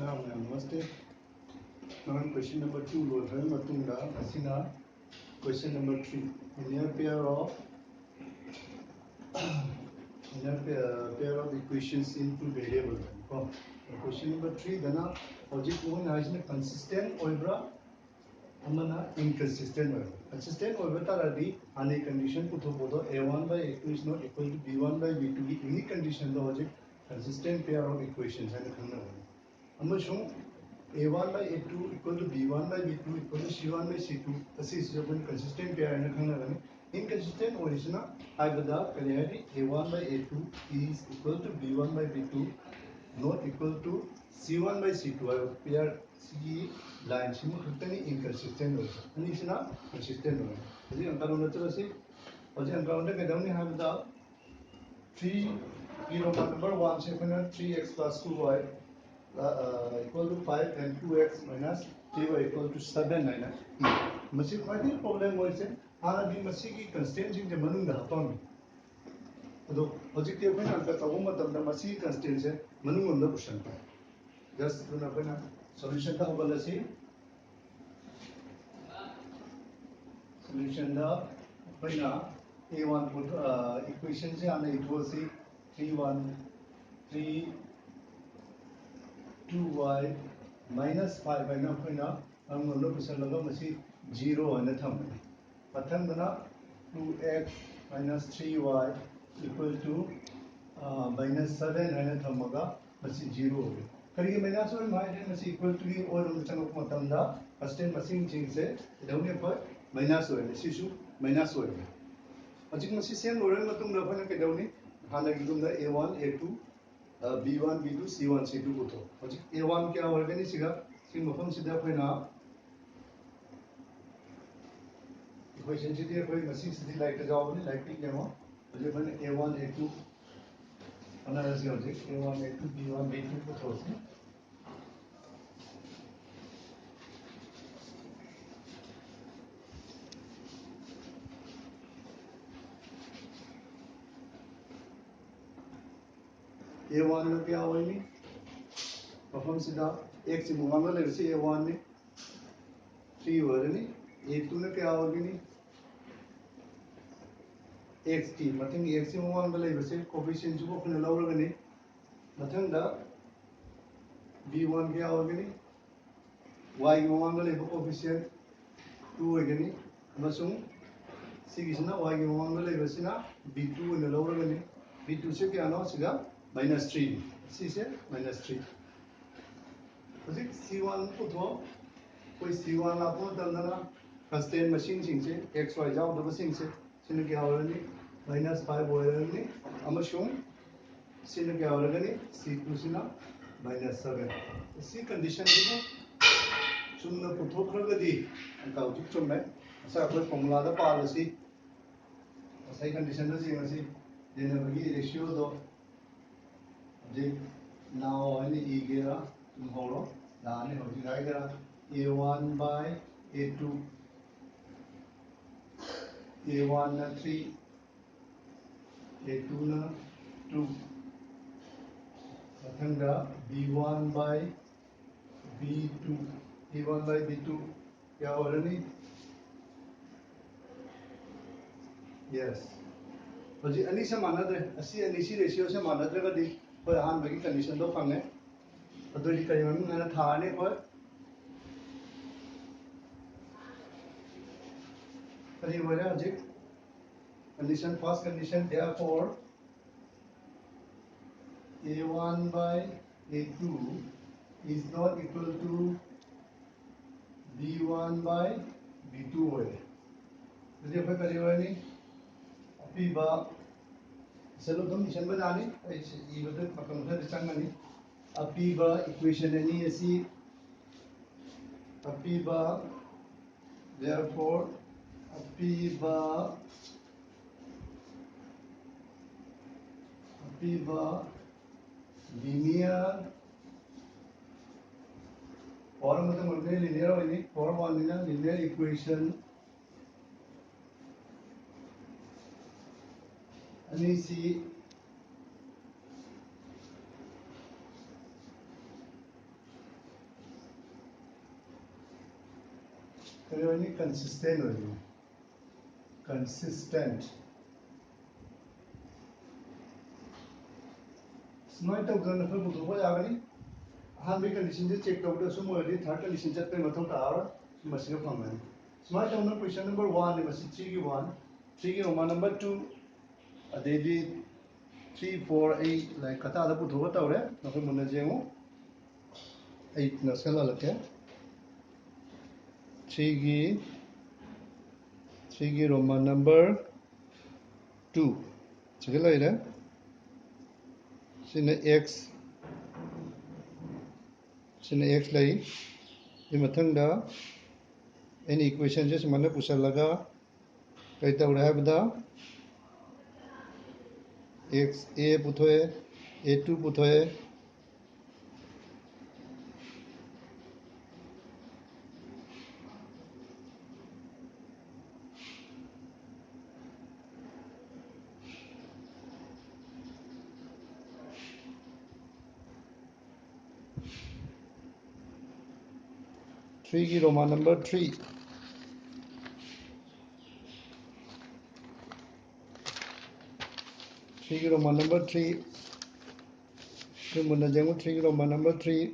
Namaste. Now question number 2 Lodhal Matunda Asina question number 3 linear pair of equations in two variables. Question number 3 dana object one has consistent oibra amana inconsistent oibra. Consistent oibra taradi ane condition putho bodo a1 by a2 is not equal to b1 by b2 ki any condition the object consistent pair of equations and khangna amashung a1 by a2 equal to b1 by b2 equal to c1 by c2 this is one consistent pair and khangna inconsistent origin haibada kaliadi a1 by a2 is equal to b1 by b2 not equal to c1 by c2 pair c line simu khutani inconsistent origin ani isna consistent origin jadi angka number chalo si hoji angka number kadamni haibada 3 number 1 se khana 3x plus 2y equal to 5 and 2x minus 3y equal to 7 naina masi khwadi problem hoise ana di masi ki constant jing je manung da hapam ado hojik ke khana ka tabu matam da masi constant se manung on da question pa just duna khana solution da hobala si solution da khana a1 put equation se ana equal si 3 2y minus 5 and now I'm going to put a 0 and a thumb. Pathangana 2x minus 3y equal to minus 7 and a thumbaga, but 0. Kari minus or minus equal to the or of the channel Matanda, a stem machine change it, only for minus or the issue minus or. As you can see, same or Matum Ravana Kadoni, Hanagunda A1, A2. B1, B2, C1, C2 को तो A1 क्या होगा नहीं सीखा सिंह मफम सीधा कोई ना equation सीधी कोई मशीन सीधी लाइट जाओ नहीं लाइट क्या हो मुझे बने A1, A2 अनालिसिस हो जाए A1, A2, B1, B2 को तो सी A1 में क्या होगा नहीं परफॉर्म सीधा एक से मुकाबला ले रही है A1 ने 3 हो रही नहीं A2 में क्या होगा नहीं x t मतलब x से मुकाबला ले रही है कोफिशिएंट जो अपने लाओ रखने नहीं मतलब दा B1 क्या होगा नहीं y के मुकाबला ले रही कोफिशिएंट 2 होगा नहीं मसूम सी किसना y के मुकाबला ले रही है ना B2 ने लाओ रखने B2 से क्या ना सीधा -3 C से -3 Project C1 को तो कोई C1 आपको तंदना constant machine सिंह से x y जाओ दो सिंह से सिंह क्या हो रहा है -5 हो रहा है अमशुम सिंह क्या हो रहा है C2 से ना -7 इसी कंडीशन को चुनना पुथो खरगदी अंका उचित चुन में ऐसा कोई फॉर्मूला दा पाल सी ऐसा कंडीशन दा सिंह सी देने बगी रेशियो दो जे now any igera tomorrow dane hoji raigera a1 by a2 a1 na 3 a2 na 2 mathanga b1 by b2 b1 by b2 kya ho raha nahi yes hoji ani se manadre asi ani si ratio se manadre ga di पर हान बगी condition दो fungi अदो जी कई मन मैंने थाने पर करी वजह जी condition first condition therefore a1 by a2 is not equal to b1 by b2 होए तो ये करी वजह नहीं अभी बा चलो तुम निशान बनाने ये बता मतलब मुझे दिखाना नहीं अभी बा इक्वेशन है नहीं ऐसी अभी बा therefore अभी बा linear और मतलब मुझे linear हो नहीं और वाली linear equation अनि सी कहीं consistent हो जाए consistent स्मार्ट तो करने पर बुद्ध को जागनी हाँ भी कंडीशन से चेक करते हैं सुमो यदि थर्ड कंडीशन चेक पे मतलब तारा मशीन का फंक्शन स्मार्ट तो ना क्वेश्चन नंबर 1 ने मशीन 3 की 1 3 की रोमा नंबर 2 अदेदी 3 4 8 लाइक कथा आधा बुद्ध को ताऊ रे ना फिर मुन्ने जेंगो 8 नस्ल अलग है 3 की रोमा नंबर 2 चल रहा है सिने x सिने x लाई ये मथंग दा एनी इक्वेशन जैसे मैंने पूछा लगा कई तब रहा बता x a पुथोए a2 पुथोए थ्री की रोमा नंबर 3 3 की रोमा नंबर 3 फिर मुन्ना जेंगो 3 की रोमा नंबर 3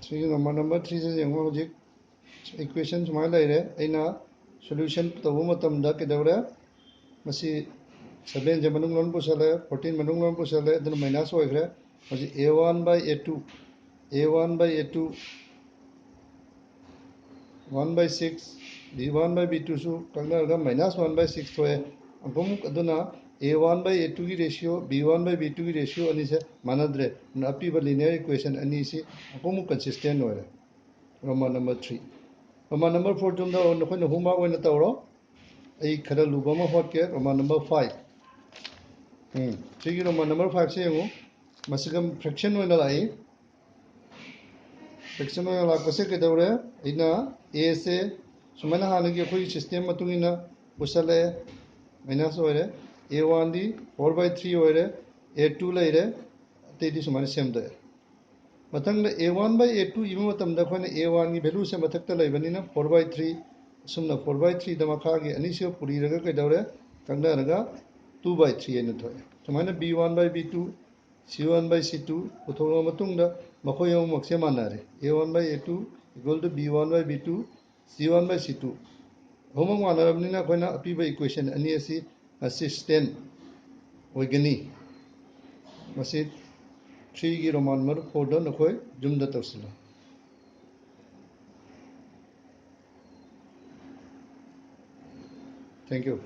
3 की रोमा नंबर 3 से जेंगो होजिक इक्वेशन सुमाय लाई रे ऐना सॉल्यूशन तबो मतम दा केदवरे मसी 7 जे मनुंग लोन पुछले 14 मनुंग लोन पुछले दन माइनस होइग्रे मसी a1 by a2 a1 by a2 1 by 6 b1 by b2 सु कंगना माइनस 1 by 6 होए अंकुम अदुना a1 by a2 की रेशियो b1 by b2 की रेशियो अनि से मानद्रे नापी ब लीनियर इक्वेशन अनि से अंकुम कंसिस्टेंट होए रोमा नंबर 3 रोमा नंबर 4 तुम दा नखोन होमवर्क ओइन तवरो आई खरा लुबा म होट के रोमा नंबर 5 3 की रोमा नंबर 5 से हो मसगम फ्रैक्शन ओइन लाई फ्रैक्शन ओइन ला कसे के दवरे इना a से सुमना हाने के कोई सिस्टम मतुंगिना पुसले माइनस होरे a1 दी 4 by 3 होरे a2 लेरे तेदी सुमना सेम दे मथंग a1 by a2 इबो मतम दा खोने a1 की वैल्यू से मथक त लेबनिना 4 by 3 सुमना 4 by 3 द मखा के अनिसियो पुरी रगा के दवरे कंगना रगा 2 by 3 एन थोय सुमना b1 by b2 c1 by c2 पुथोगा मतुंग दा मखोय मक्से मानारे a1 by a2 equal to b1 by b2 c1 by c2 होमंग मानारबनिना खोना अपीबा इक्वेशन अनि असि असिस्टेंट ओइगनी मसी 3 की रोमान नंबर 4 द नखोय जुमदा तवसला थैंक यू